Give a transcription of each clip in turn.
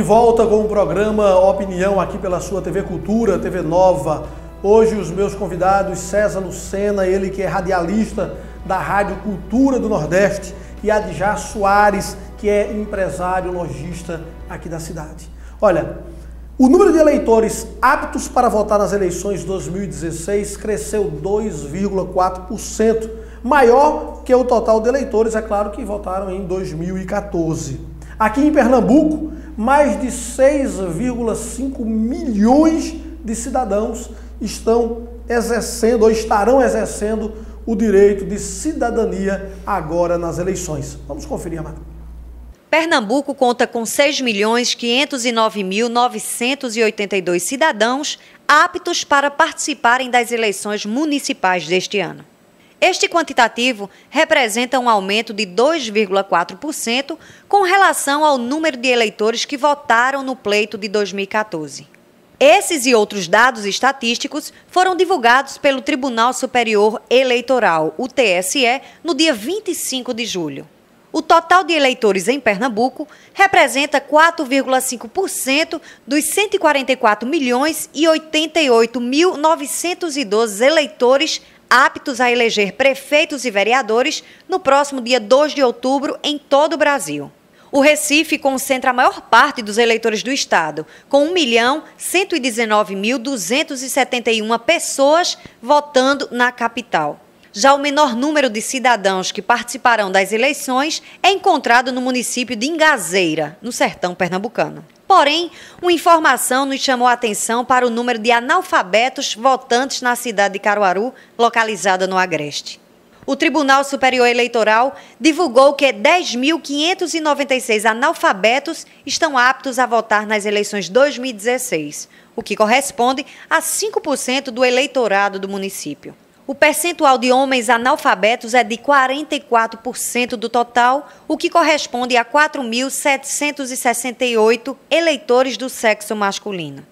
volta com o programa Opinião aqui pela sua TV Cultura, TV Nova. Hoje os meus convidados, César Lucena, ele que é radialista da Rádio Cultura do Nordeste, e Adjar Soares, que é empresário lojista aqui da cidade. Olha, o número de eleitores aptos para votar nas eleições de 2016 cresceu 2,4%, maior que o total de eleitores, é claro, que votaram em 2014. Aqui em Pernambuco, mais de 6,5 milhões de cidadãos estão exercendo ou estarão exercendo o direito de cidadania agora nas eleições. Vamos conferir, Amado. Pernambuco conta com 6.509.982 cidadãos aptos para participarem das eleições municipais deste ano. Este quantitativo representa um aumento de 2,4% com relação ao número de eleitores que votaram no pleito de 2014. Esses e outros dados estatísticos foram divulgados pelo Tribunal Superior Eleitoral, o TSE, no dia 25 de julho. O total de eleitores em Pernambuco representa 4,5% dos 144.088.912 eleitores aptos a eleger prefeitos e vereadores no próximo dia 2 de outubro em todo o Brasil. O Recife concentra a maior parte dos eleitores do estado, com 1.119.271 pessoas votando na capital. Já o menor número de cidadãos que participarão das eleições é encontrado no município de Ingazeira, no sertão pernambucano. Porém, uma informação nos chamou a atenção para o número de analfabetos votantes na cidade de Caruaru, localizada no Agreste. O Tribunal Superior Eleitoral divulgou que 10.596 analfabetos estão aptos a votar nas eleições 2016, o que corresponde a 5% do eleitorado do município. O percentual de homens analfabetos é de 44% do total, o que corresponde a 4.768 eleitores do sexo masculino.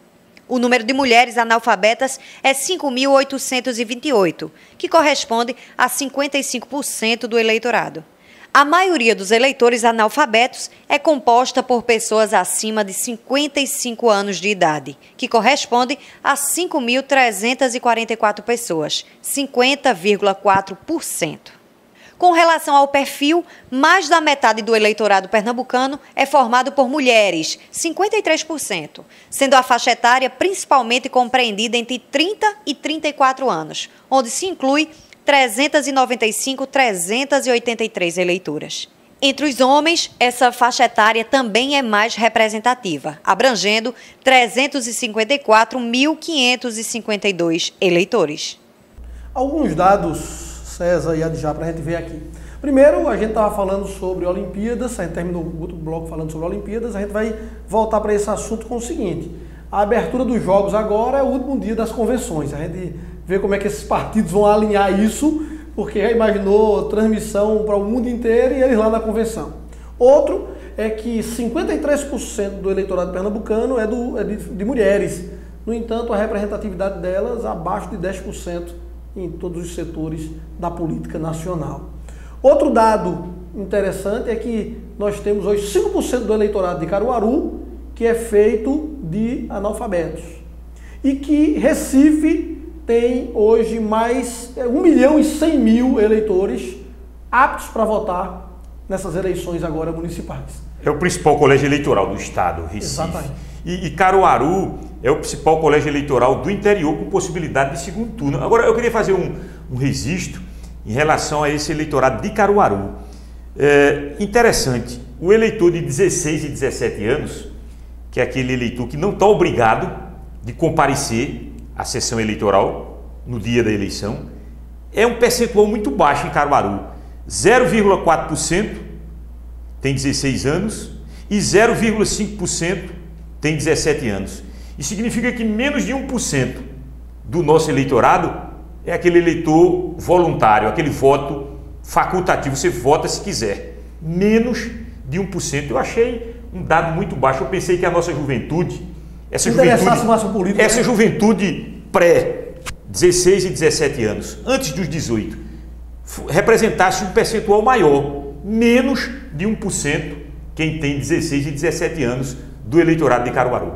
O número de mulheres analfabetas é 5.828, que corresponde a 55% do eleitorado. A maioria dos eleitores analfabetos é composta por pessoas acima de 55 anos de idade, que corresponde a 5.344 pessoas, 50,4%. Com relação ao perfil, mais da metade do eleitorado pernambucano é formado por mulheres, 53%, sendo a faixa etária principalmente compreendida entre 30 e 34 anos, onde se inclui 395.383 eleitoras. Entre os homens, essa faixa etária também é mais representativa, abrangendo 354.552 eleitores. Alguns dados, César e Adjar, para a gente ver aqui. Primeiro, a gente estava falando sobre Olimpíadas, a gente terminou o outro bloco falando sobre Olimpíadas, a gente vai voltar para esse assunto com o seguinte: a abertura dos jogos agora é o último dia das convenções. A gente vê como é que esses partidos vão alinhar isso, porque já imaginou transmissão para o mundo inteiro e eles lá na convenção. Outro é que 53% do eleitorado pernambucano é de mulheres. No entanto, a representatividade delas abaixo de 10% em todos os setores da política nacional. Outro dado interessante é que nós temos hoje 5% do eleitorado de Caruaru que é feito de analfabetos. E que Recife tem hoje mais 1.100.000 eleitores aptos para votar nessas eleições agora municipais. É o principal colégio eleitoral do estado, Recife. Exatamente. E Caruaru é o principal colégio eleitoral do interior com possibilidade de segundo turno. Agora, eu queria fazer um registro em relação a esse eleitorado de Caruaru. Interessante, o eleitor de 16 e 17 anos, que é aquele eleitor que não está obrigado de comparecer à sessão eleitoral no dia da eleição, é um percentual muito baixo em Caruaru. 0,4% tem 16 anos e 0,5% tem 17 anos. Isso significa que menos de 1% do nosso eleitorado é aquele eleitor voluntário, aquele voto facultativo, você vota se quiser. Menos de 1%. Eu achei um dado muito baixo. Eu pensei que a nossa juventude, essa juventude pré-16 e 17 anos, antes dos 18, representasse um percentual maior, menos de 1% quem tem 16 e 17 anos do eleitorado de Caruaru.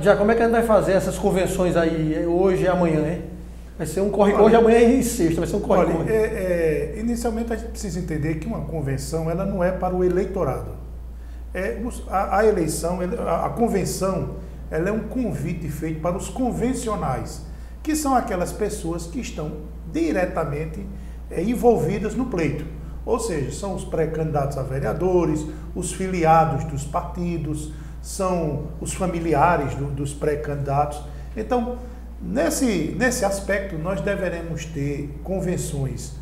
Já como é que a gente vai fazer essas convenções aí hoje e amanhã, hein? Vai ser um corre-corre, amanhã e sexta, vai ser um corre-corre. Inicialmente a gente precisa entender que uma convenção ela não é para o eleitorado. A eleição, a convenção, ela é um convite feito para os convencionais, que são aquelas pessoas que estão diretamente envolvidas no pleito. Ou seja, são os pré-candidatos a vereadores, os filiados dos partidos, são os familiares dos pré-candidatos. Então, nesse aspecto, nós deveremos ter convenções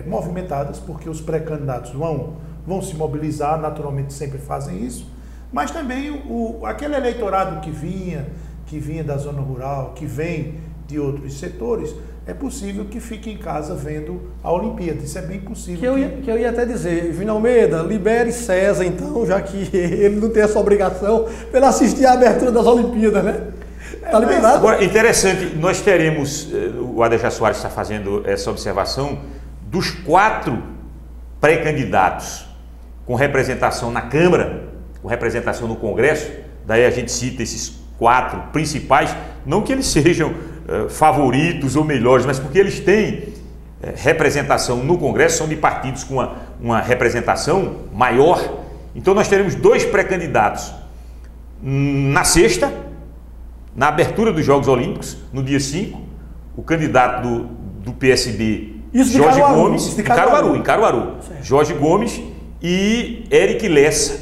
movimentadas, porque os pré-candidatos vão se mobilizar, naturalmente sempre fazem isso, mas também aquele eleitorado que vinha da zona rural, que vem de outros setores, é possível que fique em casa vendo a Olimpíada. Isso é bem possível. Que eu ia até dizer, Júnior Almeida, libere César então, já que ele não tem essa obrigação, para ele assistir a abertura das Olimpíadas, né? Está liberado? Agora, interessante, nós teremos, o Adejá Soares está fazendo essa observação, dos 4 pré-candidatos com representação na Câmara, com representação no Congresso, daí a gente cita esses 4 principais, não que eles sejam favoritos ou melhores, mas porque eles têm representação no Congresso, são de partidos com uma representação maior. Então nós teremos 2 pré-candidatos na sexta, na abertura dos Jogos Olímpicos, no dia 5, o candidato do PSB, Jorge Gomes, em Caruaru, Jorge Gomes e Eric Lessa,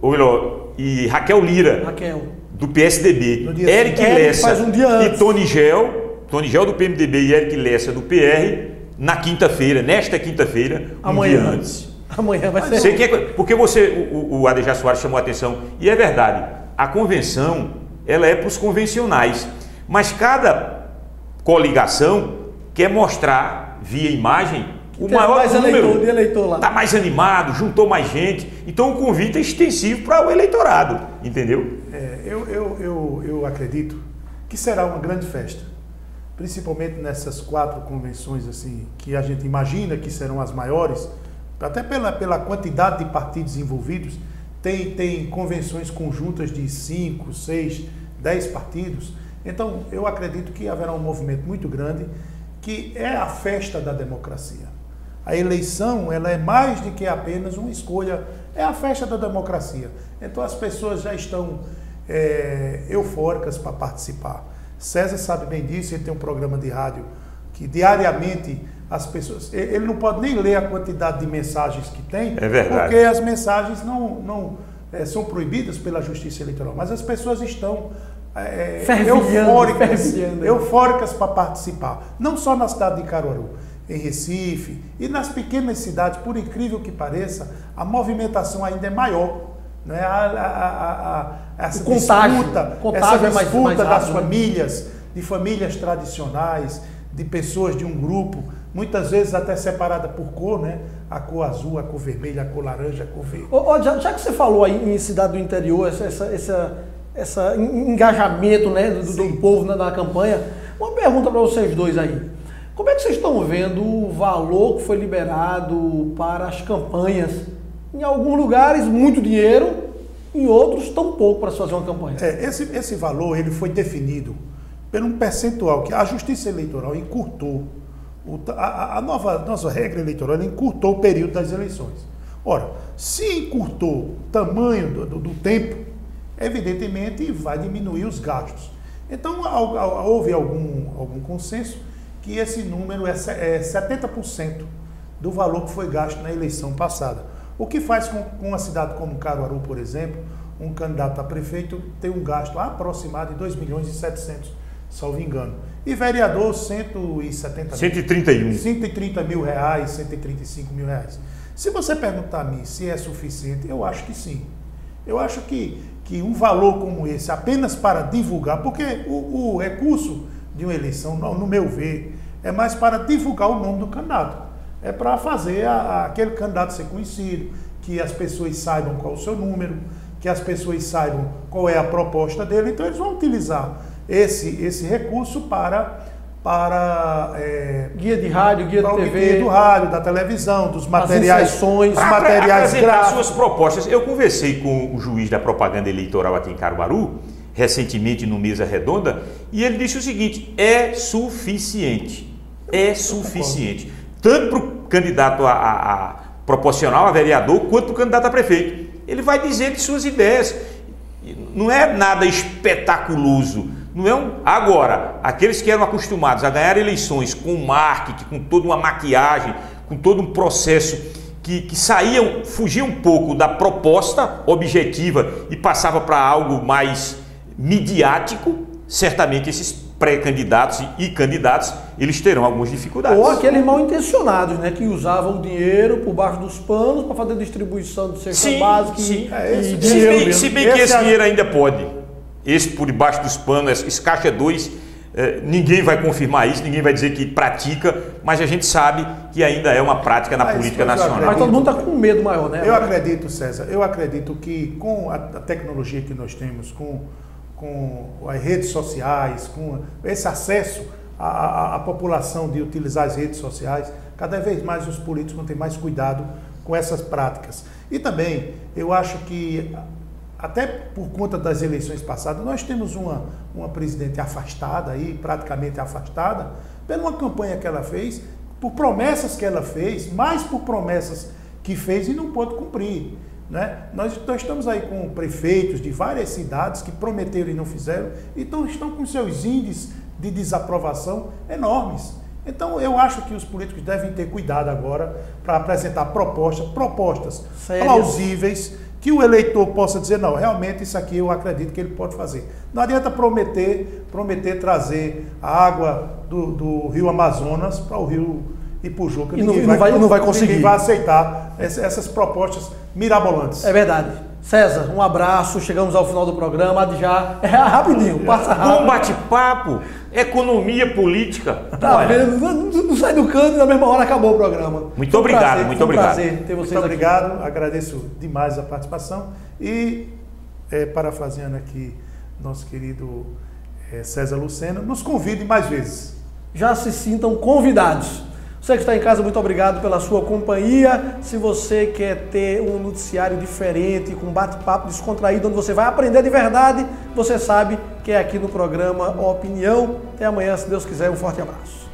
ou melhor, e Raquel Lira, do PSDB, Eric Lessa e Tony Gel do PMDB e Eric Lessa do PR, nesta quinta-feira, um dia antes. Amanhã vai ser. Porque o Adejá Soares chamou a atenção, e é verdade, a convenção ela é para os convencionais, mas cada coligação quer mostrar via imagem o maior número, está mais animado, juntou mais gente, então o convite é extensivo para o eleitorado, entendeu? Eu acredito que será uma grande festa, principalmente nessas 4 convenções assim, que a gente imagina que serão as maiores, até pela quantidade de partidos envolvidos. Tem convenções conjuntas de 5, 6, 10 partidos. Então, eu acredito que haverá um movimento muito grande, que é a festa da democracia. A eleição, ela é mais do que apenas uma escolha, é a festa da democracia. Então, as pessoas já estão eufóricas para participar. César sabe bem disso, ele tem um programa de rádio que diariamente as pessoas... Ele não pode nem ler a quantidade de mensagens que tem, porque as mensagens não são proibidas pela Justiça Eleitoral, mas as pessoas estão eufóricas para participar, não só na cidade de Caruaru, em Recife e nas pequenas cidades. Por incrível que pareça, a movimentação ainda é maior, né? Essa disputa das famílias, de famílias tradicionais, de pessoas de um grupo, muitas vezes até separada por cor, né? A cor azul, a cor vermelha, a cor laranja, a cor verde. Já que você falou aí em cidade do interior, esse engajamento, né, do povo na campanha, uma pergunta para vocês dois aí. Como é que vocês estão vendo o valor que foi liberado para as campanhas? Em alguns lugares, muito dinheiro, em outros, tão pouco para se fazer uma campanha. Esse valor ele foi definido por um percentual que a Justiça Eleitoral encurtou. A nossa regra eleitoral encurtou o período das eleições. Ora, se encurtou o tamanho do tempo, evidentemente vai diminuir os gastos. Então, houve algum consenso que esse número é 70% do valor que foi gasto na eleição passada. O que faz com uma cidade como Caruaru, por exemplo, um candidato a prefeito tem um gasto aproximado de 2.700.000, salvo engano. E vereador, 130 mil reais, 135 mil reais. Se você perguntar a mim se é suficiente, eu acho que sim. Eu acho que um valor como esse, apenas para divulgar, porque o recurso de uma eleição, no meu ver, é mais para divulgar o nome do candidato. É para fazer aquele candidato ser conhecido, que as pessoas saibam qual é o seu número, que as pessoas saibam qual é a proposta dele. Então eles vão utilizar esse recurso para para guia de rádio, guia de TV, guia do rádio, da televisão, dos materiais, inserções, dos materiais gráficos. Suas propostas. Eu conversei com o juiz da propaganda eleitoral aqui em Caruaru, recentemente no Mesa Redonda, e ele disse o seguinte: é suficiente. É suficiente. Tanto para o candidato a proporcional, a vereador, quanto para o candidato a prefeito. Ele vai dizer de suas ideias. Não é nada espetaculoso. Não é Agora, aqueles que eram acostumados a ganhar eleições com marketing, com toda uma maquiagem, com todo um processo que fugia um pouco da proposta objetiva e passava para algo mais midiático, certamente esses pré-candidatos e candidatos, eles terão algumas dificuldades. Ou aqueles mal intencionados, né, que usavam o dinheiro por baixo dos panos para fazer distribuição de cesta básica. Se bem que esse dinheiro ainda pode. Esse por debaixo dos panos, esse caixa 2, ninguém vai confirmar isso, ninguém vai dizer que pratica, mas a gente sabe que ainda é uma prática na política nacional. Mas todo mundo está com medo maior, né? Eu acredito, César, que com a tecnologia que nós temos, com as redes sociais, com esse acesso à população de utilizar as redes sociais, cada vez mais os políticos vão ter mais cuidado com essas práticas. E também, eu acho que, até por conta das eleições passadas, nós temos uma presidente afastada, aí, praticamente afastada, por uma campanha que ela fez, por promessas que ela fez, mais por promessas que fez e não pôde cumprir. Né? Nós estamos aí com prefeitos de várias cidades que prometeram e não fizeram, então estão com seus índices de desaprovação enormes. Então eu acho que os políticos devem ter cuidado agora para apresentar propostas plausíveis, que o eleitor possa dizer: não, realmente isso aqui eu acredito que ele pode fazer. Não adianta prometer trazer a água do rio Amazonas para o rio Ipujuca. E não vai conseguir. Ninguém vai aceitar essas propostas mirabolantes. É verdade. César, um abraço, chegamos ao final do programa, já rapidinho, passa rápido. Bom bate-papo, economia política. Tá vendo? Não sai do canto e na mesma hora acabou o programa. Muito obrigado, muito obrigado. Prazer ter vocês muito aqui. Obrigado, agradeço demais a participação e, parafraseando aqui nosso querido César Lucena, nos convide mais vezes. Já se sintam convidados. Você que está em casa, muito obrigado pela sua companhia. Se você quer ter um noticiário diferente, com bate-papo descontraído, onde você vai aprender de verdade, você sabe que é aqui no programa Opinião. Até amanhã, se Deus quiser. Um forte abraço.